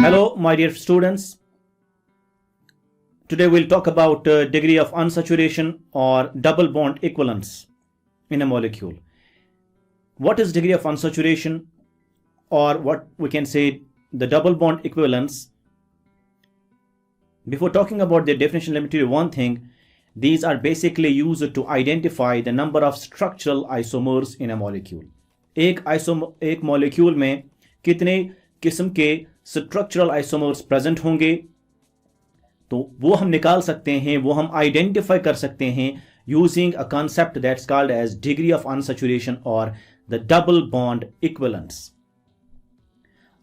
Hello, my dear students. Today we'll talk about degree of unsaturation or double bond equivalence in a molecule. What is degree of unsaturation, or what we can say the double bond equivalence? Before talking about their definition, let me tell you one thing. These are basically used to identify the number of structural isomers in a molecule. एक molecule में कितने किस्म के structural isomers present होंगे, तो वो हम निकाल सकते हैं, वो हम आइडेंटिफाई कर सकते हैं using a concept that's called as degree of unsaturation और द डबल बॉन्ड इक्विवेलेंस।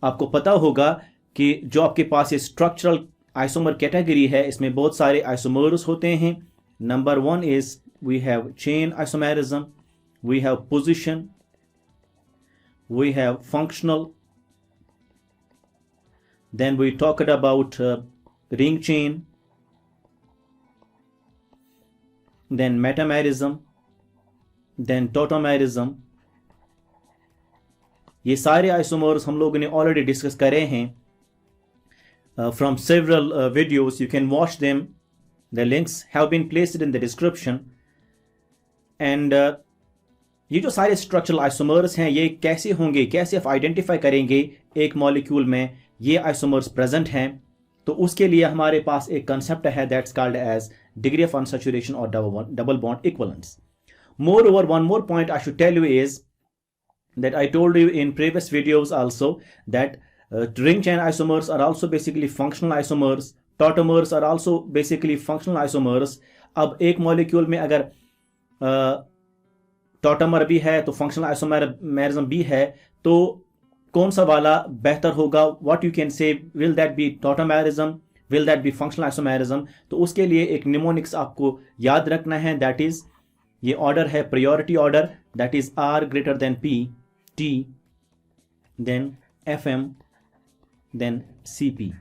आपको पता होगा कि जो आपके पास ये स्ट्रक्चरल आइसोमर कैटेगरी है, इसमें बहुत सारे आइसोमर्स होते हैं. Number one is we have chain isomerism, we have position, we have functional, then we talked about ring chain, then metamerism, then tautomerism. ये सारे आइसोमर्स हम लोगों ने ऑलरेडी डिस्कस करे हैं from several videos. You can watch them. The links have been placed in the description. And ये जो सारे स्ट्रक्चरल आइसोमर्स हैं, ये कैसे होंगे, कैसे आप आइडेंटिफाई करेंगे एक मॉलिक्यूल में ये आइसोमर्स प्रेजेंट हैं, तो उसके लिए हमारे पास एक कंसेप्ट है that's called as degree of unsaturation और double bond equivalence. Moreover, one more point I should tell you is that I told you in previous videos also that ring chain isomers are also basically functional isomers, tautomers are also basically functional isomers. अब एक molecule में अगर टॉटमर भी है तो functional isomerism भी है, तो कौन सा वाला बेहतर होगा? What you can say, will that be tautomerism, will that be functional isomerism? तो उसके लिए एक निमोनिक्स आपको याद रखना है, दैट इज, ये ऑर्डर है priority order, that is R greater than P, T, then F M, then C P.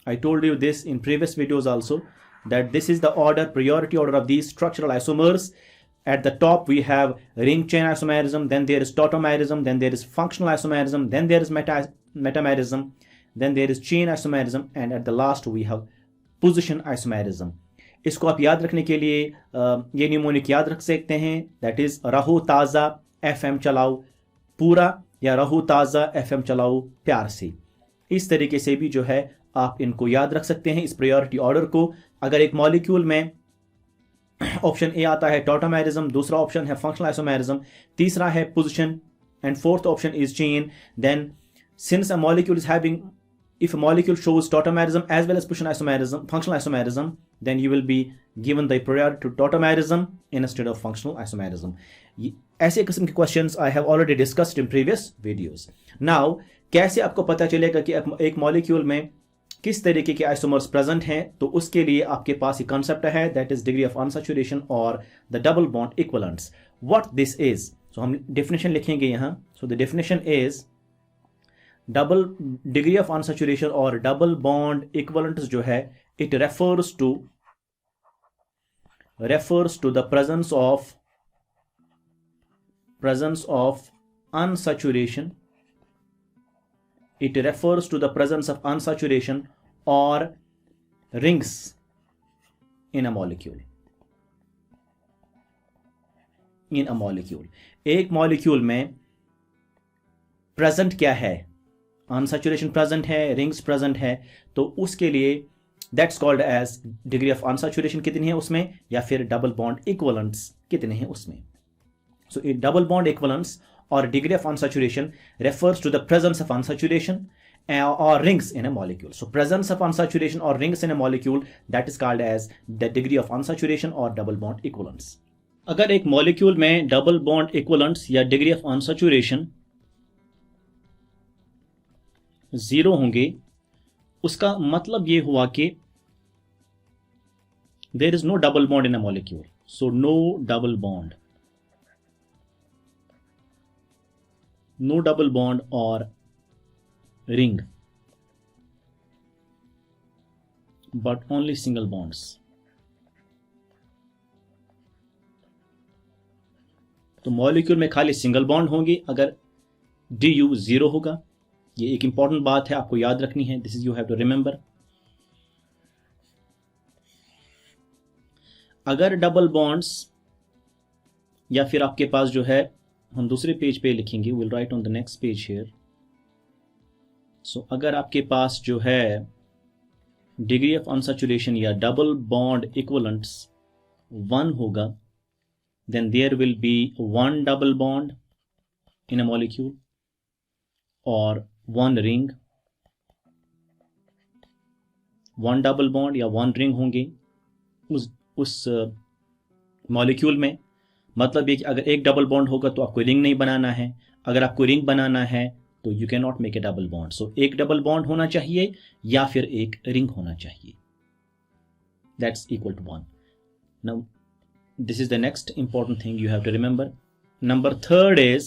I told you this in previous videos also, that this is the order, priority order of these structural isomers. At the top we have ring chain isomerism, then there is tautomerism, then there is functional isomerism, then there is metamerism, then there is chain isomerism, and at the last we have position isomerism. इसको आप याद रखने के लिए ये mnemonic याद रख सकते हैं, दैट इज रहो ताज़ा FM चलाओ पूरा, या रहो ताज़ा FM चलाओ प्यार से. इस तरीके से भी जो है आप इनको याद रख सकते हैं इस प्रायोरिटी ऑर्डर को. अगर एक मॉलिक्यूल में ऑप्शन ए आता है टॉटोमेरिज्म, दूसरा ऑप्शन है फंक्शनल आइसोमेरिज्म, तीसरा है position, and fourth option is chain, then since a molecule is having, if a molecule shows tautomerism as well as position isomerism, functional isomerism, then you will be given the priority to tautomerism instead of functional isomerism. ऐसे किस्म के questions I have already discussed in previous videos. Now, कैसे आपको पता चलेगा कि एक molecule में किस तरीके के आइसोमर्स प्रेजेंट हैं? तो उसके लिए आपके पास एक कंसेप्ट है, that is degree of unsaturation और the double bond equivalence. What this is, so हम डेफिनेशन लिखेंगे यहां. So the definition is double degree of unsaturation और डबल बॉन्ड इक्विवेलेंस जो है, it refers to the presence of unsaturation. It refers to the presence of unsaturation or rings in a molecule. एक molecule में present क्या है? Unsaturation present है, rings present है, तो उसके लिए that's called as degree of unsaturation कितनी है उसमें, या फिर डबल बॉन्ड इक्विवेलेंस कितने हैं उसमें. So a double bond equivalence or degree of unsaturation refers to the presence of unsaturation or rings in a molecule. So presence of unsaturation or rings in a molecule, that is called as the degree of unsaturation or double bond equivalence. अगर एक molecule में double bond equivalence या degree of unsaturation 0 होंगे, उसका मतलब ये हुआ कि there is no double bond in a molecule. So no double bond. No double bond or ring, but only single bonds. तो मॉलिक्यूल में खाली सिंगल बॉन्ड होंगे अगर DU 0 होगा, ये एक इंपॉर्टेंट बात है, आपको याद रखनी है, this is you have to remember. अगर डबल बॉन्ड्स, या फिर आपके पास जो है, हम दूसरे पेज पे लिखेंगे, will write on the next page here. So अगर आपके पास जो है डिग्री ऑफ अनसैचुरेशन या डबल बॉन्ड इक्वलेंट्स 1 होगा, then there will be one double bond in a molecule or one ring, one double bond या one ring होंगे उस मॉलिक्यूल में। मतलब ये कि अगर एक डबल बॉन्ड होगा तो आपको रिंग नहीं बनाना है, अगर आपको रिंग बनाना है तो you can not make a double bond. So एक डबल बॉन्ड होना चाहिए या फिर एक रिंग होना चाहिए, that's equal to 1। Now this is the next important thing you have to remember. Number third is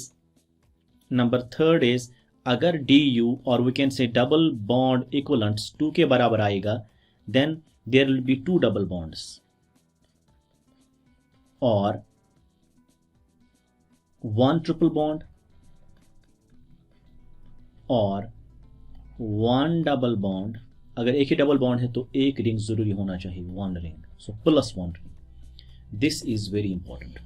अगर du or we can say double bond equivalents 2 के बराबर आएगा, then there will be 2 double bonds or 1 triple bond or 1 double bond। अगर एक ही double bond है तो एक ring जरूरी होना चाहिए, 1 ring, so plus 1 ring। This is very important.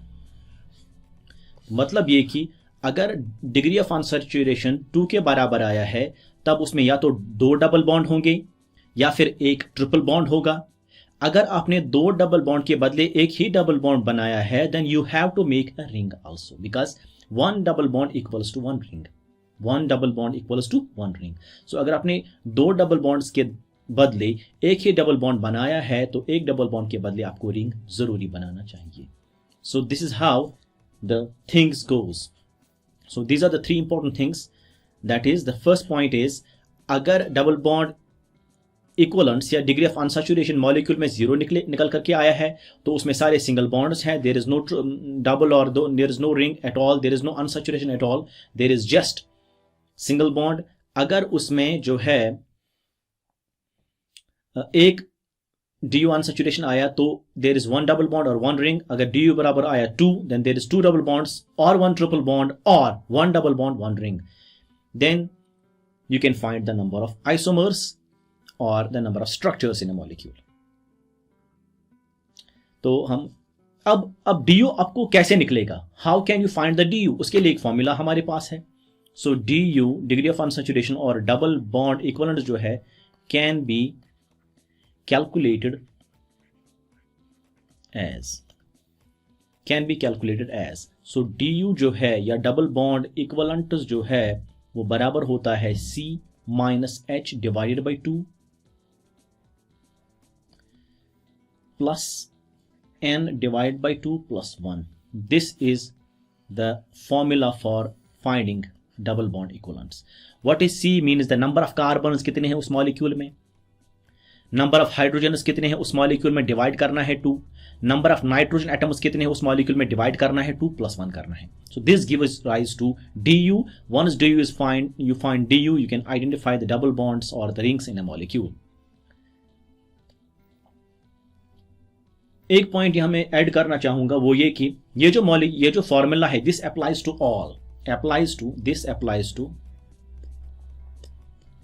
मतलब ये कि अगर डिग्री ऑफ अनसैचुरेशन 2 के बराबर आया है तब उसमें या तो 2 डबल बॉन्ड होंगे या फिर एक ट्रिपल बॉन्ड होगा। अगर आपने 2 डबल बॉन्ड के बदले एक ही डबल बॉन्ड बनाया है, then you have to make a ring also, because 1 double bond equals to 1 ring, 1 double bond equals to 1 ring. So अगर आपने 2 डबल बॉन्ड्स के बदले एक ही डबल बॉन्ड बनाया है तो एक डबल बॉन्ड के बदले आपको रिंग जरूरी बनाना चाहिए। So this is how the things goes. So these are the 3 important things. That is the first point is अगर डबल बॉन्ड इक्वलेंट्स या डिग्री ऑफ अनसैचुरेशन मॉलिक्यूल में 0 निकल करके आया है तो उसमें सारे सिंगल बॉन्ड्स हैं, देयर इज नो डबल और there is no ring at all, there is no unsaturation at all, there is just single bond. अगर उसमें जो है एक du अनसैचुरेशन आया तो देयर इज 1 डबल बॉन्ड और 1 रिंग। अगर du बराबर आया 2, then there is 2 double bonds और 1 ट्रिपल बॉन्ड और 1 double bond 1 ring. Then you can find the number of isomers or the number of structures in a molecule। तो हम अब du आपको कैसे निकलेगा, how can you find the du? उसके लिए एक फॉर्मूला हमारे पास है। सो du डिग्री ऑफ अनसैचुरेशन और डबल बॉन्ड इक्विवेलेंट जो है can be calculated as so du जो है या डबल बॉन्ड इक्विवेलेंट जो है वो बराबर होता है C minus H divided by 2 plus N divide by 2 plus 1। This is the formula for finding double bond equivalents. What is C means the number of carbons कितने हैं उस मॉलिक्यूल में, नंबर ऑफ हाइड्रोजन्स कितने हैं उस molecule में, divide करना है 2, नंबर ऑफ नाइट्रोजन एटम्स कितने हैं उस मॉलिक्यूल में, डिवाइड करना है 2 प्लस 1 करना है। So this gives rise to du। Once du is find you find du, you can identify the double bonds or the rings in a molecule। एक point यहां मैं ऐड करना चाहूंगा वो ये कि ये जो फॉर्मूला है this applies to all,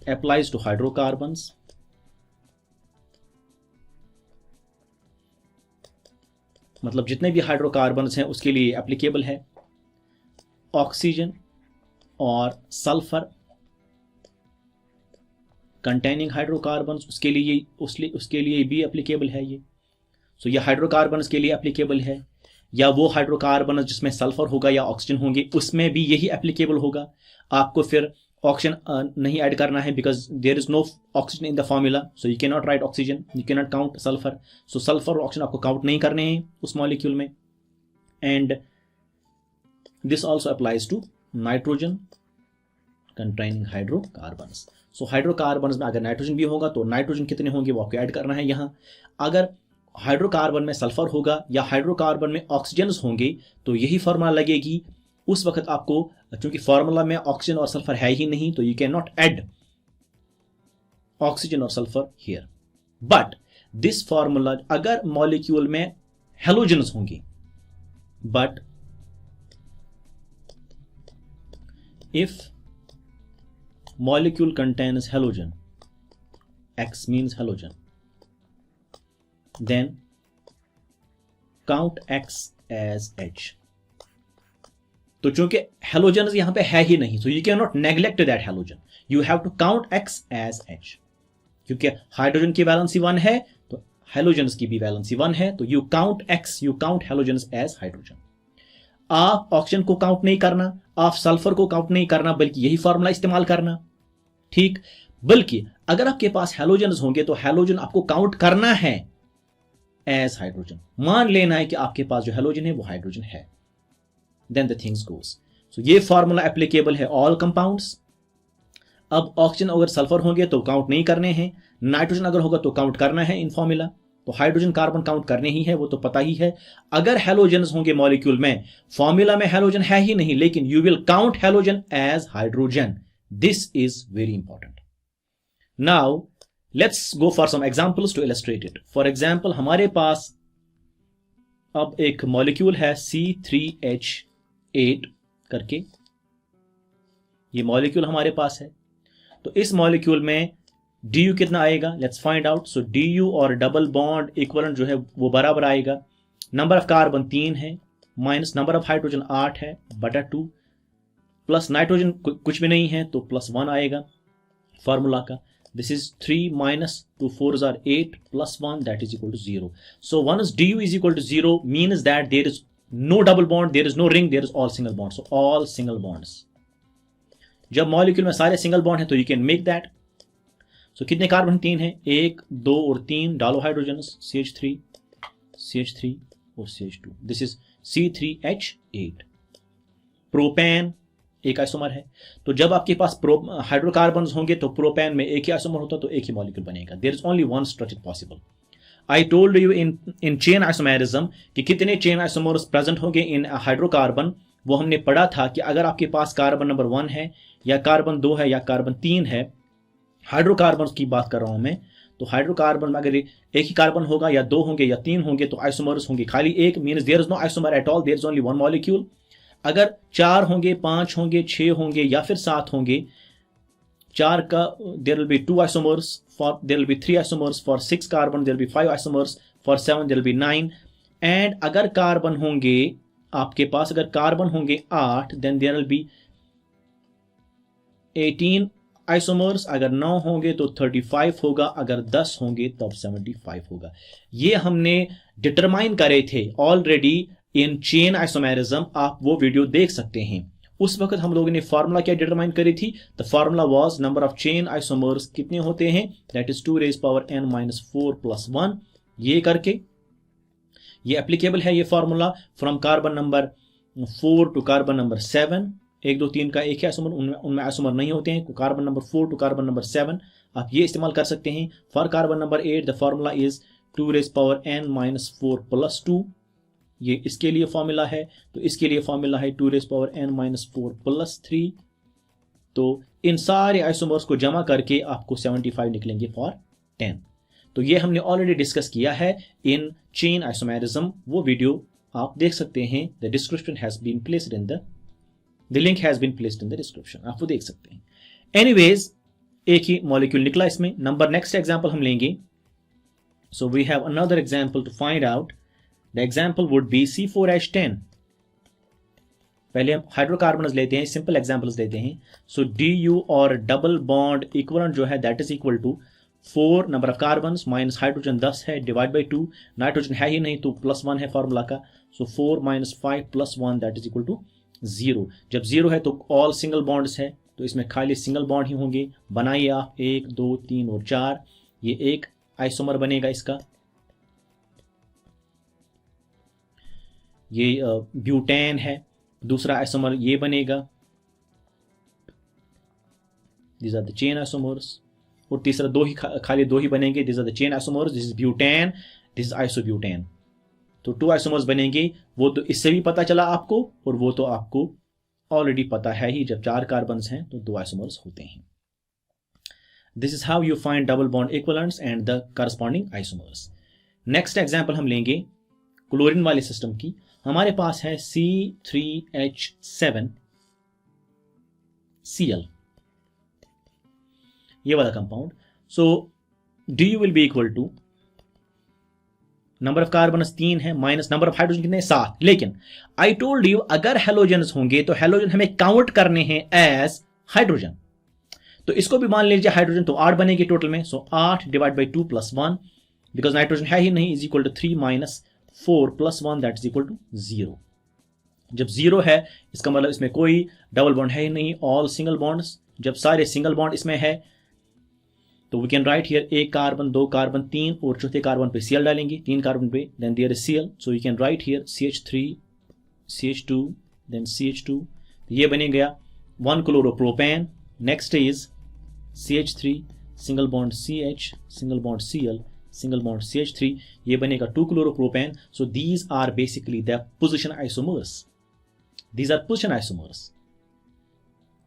applies to hydrocarbons, मतलब जितने भी हाइड्रोकार्बन्स हैं उसके लिए एप्लीकेबल है। ऑक्सीजन और सल्फर कंटेनिंग हाइड्रोकार्बन्स उसके लिए भी एप्लीकेबल है ये। सो ये हाइड्रोकार्बन्स के लिए एप्लीकेबल है, या वो हाइड्रोकार्बन्स जिसमें सल्फर होगा या ऑक्सीजन होंगे उसमें भी यही एप्लीकेबल होगा। आपको फिर ऑक्सीजन नहीं ऐड करना है because there is no oxygen in the formula, so you can not write oxygen, you can not count sulphur. So sulphur और ऑक्सीजन आपको काउंट नहीं करने हैं उस मॉलिक्यूल में। And this also applies to nitrogen containing hydrocarbons. So hydrocarbons में अगर nitrogen भी होगा तो नाइट्रोजन कितने होंगे वो आपको ऐड करना है यहाँ। अगर हाइड्रोकार्बन में सल्फर होगा या हाइड्रोकार्बन में ऑक्सीजन होंगे तो यही फॉर्मूला लगेगी। उस वक्त आपको, क्योंकि फॉर्मूला में ऑक्सीजन और सल्फर है ही नहीं, तो you can not add oxygen और sulphur here. But this formula अगर मॉलिक्यूल में हेलोजन्स होंगे, but if molecule contains halogen, X means halogen, then count X as H. तो चूंकि हेलोजन यहां पे है ही नहीं, so you cannot neglect that halogen. You have to count X as H. क्योंकि हाइड्रोजन की वैलेंसी 1 है तो हेलोजन्स की भी वैलेंसी 1 है, तो you count X, you count halogens as hydrogen. आप ऑक्सीजन को काउंट नहीं करना, आप सल्फर को काउंट नहीं करना, बल्कि यही फॉर्मूला इस्तेमाल करना. ठीक, बल्कि अगर आपके पास हेलोजन्स होंगे तो हेलोजन आपको काउंट करना है एज हाइड्रोजन. मान लेना है कि आपके पास जो हेलोजन है वो हाइड्रोजन है. Then the things goes. So ये फॉर्मूला एप्लीकेबल है ऑल कंपाउंड्स. अब ऑक्सीजन अगर सल्फर होंगे तो काउंट नहीं करने हैं, नाइट्रोजन अगर होगा तो काउंट करना है इन फॉर्मूला. तो हाइड्रोजन कार्बन काउंट करने ही है, वो तो पता ही है. अगर हेलोजन्स होंगे मॉलिक्यूल में, फॉर्मूला में हेलोजन है ही नहीं, लेकिन you will count halogen as hydrogen. This is very important. Now let's go for some examples to illustrate it. For example हमारे पास अब एक मॉलिक्यूल है C3H8 करके, ये मॉलिक्यूल हमारे पास है. तो इस मॉलिक्यूल में du कितना आएगा, let's find out. So du और डबल बॉन्ड इक्विवेलेंट जो है वो बराबर आएगा. नंबर ऑफ कार्बन 3 है, माइनस नंबर ऑफ हाइड्रोजन 8 है बटा 2, प्लस नाइट्रोजन कुछ भी नहीं है तो प्लस 1 आएगा फॉर्मूला का. This is 3 minus 2 4s are 8 plus 1 that is equal to 0. So once du is equal to 0 means that there is no double bond, there is no ring, there is all single bonds. So all single bonds. जब molecule में सारे single bond है तो you can make that. सो कितने carbon 3 है, 1 2 और 3, डालो hydrogen CH3 और CH2. This is C3H8. Propane एक आइसोमर है, तो जब आपके पास हाइड्रोकार्बन होंगे तो प्रोपेन में एक ही आइसोमर होता तो एक ही मॉलिक्यूल बनेगा. There is only one structure possible. I told you in chain isomerism कि कितने चेन आइसोमर्स प्रेजेंट होंगे इन हाइड्रोकार्बन. वो हमने पढ़ा था कि अगर आपके पास कार्बन नंबर 1 है या कार्बन 2 है या कार्बन 3 है, हाइड्रोकार्बन की बात कर रहा हूं मैं, तो हाइड्रोकार्बन में अगर एक ही कार्बन होगा या 2 होंगे या 3 होंगे तो आइसोमर्स होंगे खाली एक, means there is no isomer at all, there is only one molecule. अगर 4 होंगे, 5 होंगे, 6 होंगे या फिर 7 होंगे, 4 का there will be 2 isomers, for there will be 3 isomers, for 6 carbon there will be 5 isomers, for 7 there will be 9. And अगर carbon होंगे आपके पास, अगर कार्बन होंगे 8, then there will be 18 isomers. अगर 9 होंगे तो 35 होगा, अगर 10 होंगे तब 75 होगा. ये हमने डिटरमाइन करे थे ऑलरेडी इन चेन आइसोमेरिज्म. आप वो वीडियो देख सकते हैं. उस वक्त हम लोगों ने फॉर्मूला क्या डिटरमाइन करी थी, the formula was number of chain isomers कितने होते हैं, दैट इज 2⁻n-4 + 1. ये करके ये एप्लीकेबल है ये formula from carbon number 4 to carbon number 7. 1 2 3 का एक ही आइसोमर, उनमें आइसोमर नहीं होते हैं. Carbon number 4 to carbon number 7 आप ये इस्तेमाल कर सकते हैं. For carbon number 8 the formula is 2⁻n-4 + 2. ये इसके लिए फॉर्मूला है, तो इसके लिए फॉर्मूला है 2⁻n-4 + 3. तो इन सारे आइसोमर्स को जमा करके आपको 75 निकलेंगे फॉर 10. तो ये हमने ऑलरेडी डिस्कस किया है इन चेन आइसोमेरिज्म. वो वीडियो आप देख सकते हैं. The description has been placed in the link has been placed in the description. आप वो देख सकते हैं. एनीवेज एक ही मॉलिक्यूल निकला इसमें. नेक्स्ट एग्जांपल हम लेंगे. So we have another example to find out. The example would be C4H10. पहले हम हाइड्रोकार्बन लेते हैं, सिंपल एग्जांपल्स लेते हैं. सो du और डबल बॉन्ड इक्विवेलेंट जो है that is equal to 4 number of carbon minus hydrogen 10 है डिवाइड बाई 2. नाइट्रोजन है ही नहीं तो +1 है फॉर्मूला का. सो 4 - 5 + 1 दैट इज इक्वल टू 0. जब 0 है तो ऑल सिंगल बॉन्ड्स है, तो इसमें खाली सिंगल बॉन्ड ही होंगे. बनाइए आप 1 2 3 और 4. ये एक आइसोमर बनेगा इसका. ये ब्यूटेन है. दूसरा आइसोमर ये बनेगा, this are the chain isomers. और तीसरा खाली दो ही बनेंगे, this are the chain isomers. This is butane, this is isobutane. तो 2 आइसोमर्स बनेंगे. वो तो इससे भी पता चला आपको, और वो तो आपको ऑलरेडी पता है ही, जब 4 कार्बन हैं तो 2 आइसोमर्स होते हैं. This is how you find double bond equivalents and the corresponding isomers. Next example हम लेंगे क्लोरीन वाले सिस्टम की. हमारे पास है C3H7Cl. ये वाला compound, so du will be equal to number of carbon 3 है माइनस नंबर ऑफ हाइड्रोजन कितने 7। लेकिन आई टोल्ड यू अगर हेलोजन होंगे तो हेलोजन हमें काउंट करने हैं एज हाइड्रोजन, तो इसको भी मान लीजिए हाइड्रोजन, तो 8 बनेगी टोटल में। So 8 divide by 2 plus 1, because nitrogen है ही नहीं, is equal to 3 minus 4 plus 1 that is equal to 0। जब 0 है इसका मतलब इसमें कोई डबल बॉन्ड है ही नहीं, ऑल सिंगल बॉन्ड्स। जब सारे सिंगल बॉन्ड इसमें है तो we can write here 1 carbon 2 carbon 3 और चौथे कार्बन पे Cl डालेंगे, 3 कार्बन पे, then there is Cl, so we can write here CH3 CH2 then CH2, ये बने गया 1 chloropropane. Next is CH3 single bond CH single bond Cl single bond CH3, ये बनेगा 2 chloropropane. So these are basically the position isomers, these are position isomers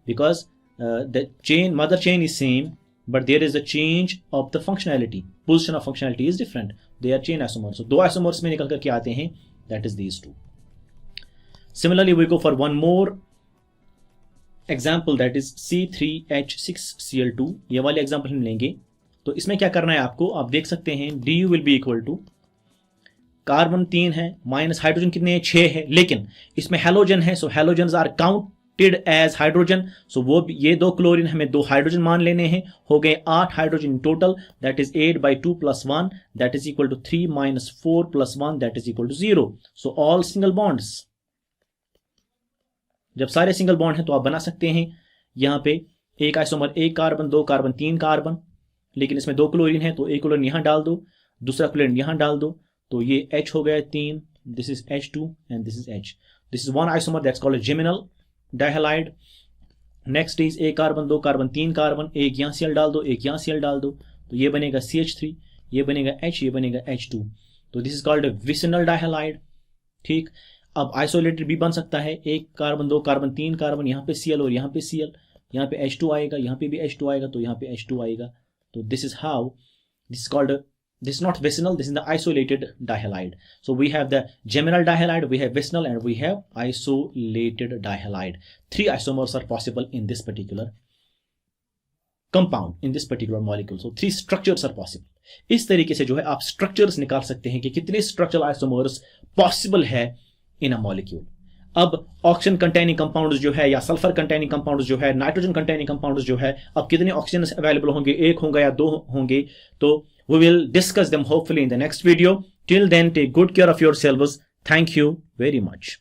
because the chain mother chain is same but there is a change of the functionality, position of functionality is different, they are chain isomers। so दो isomers में निकल करके आते हैं, that is these two। similarly we go for one more example that is C3H6Cl2, ये वाले example हम लेंगे। तो इसमें क्या करना है आपको, आप देख सकते हैं du will be equal to carbon 3 है माइनस हाइड्रोजन कितने हैं 6 है, लेकिन इसमें हेलोजन है, so halogen are counted as hydrogen. So वो ये 2 क्लोरीन हमें 2 हाइड्रोजन मान लेने हैं, हो गए 8 hydrogen in total, that is 8 by 2 plus 1 that is equal to 3 minus 4 plus 1 that is equal to 0। So all single bonds, जब सारे सिंगल बॉन्ड हैं तो आप बना सकते हैं यहां पे एक आइसोमर 1 कार्बन 2 कार्बन 3 कार्बन, लेकिन इसमें 2 क्लोरीन है तो एक क्लोरीन यहां डाल दो, दूसरा क्लोरीन यहां डाल दो, तो ये H हो गया 3, this is H2 and this is H, this is one isomer that's called geminal dihalide. Next is 1 carbon 2 carbon 3 carbon, एक यहां Cl डाल दो, एक यहां Cl डाल दो, तो ये बनेगा CH3, ये बनेगा H, ये बनेगा H2, तो दिस इज कॉल्ड विसिनल डाइहैलाइड। ठीक, अब आइसोलेटेड भी बन सकता है, 1 कार्बन 2 कार्बन 3 कार्बन, यहाँ पे Cl और यहाँ पे Cl, यहाँ पे H2 आएगा, यहाँ पे भी H2 आएगा, तो यहाँ पे H2 आएगा, तो this is how this is called, this is not vicinal, this is the isolated dihalide। so we have the geminal dihalide, we have vicinal, and we have isolated dihalide। 3 isomers are possible in this particular compound, in this particular molecule, so 3 structures are possible। इस तरीके से जो है आप structures निकाल सकते हैं कि कितने structural isomers possible है in a molecule। अब ऑक्सीजन कंटेनिंग कंपाउंड्स जो है या सल्फर कंटेनिंग कंपाउंड्स जो है, नाइट्रोजन कंटेनिंग कंपाउंड्स जो है, अब कितने ऑक्सीजन अवेलेबल होंगे, 1 होंगे या 2 होंगे, तो we will discuss them hopefully in the next video। till then take good care of yourselves, thank you very much।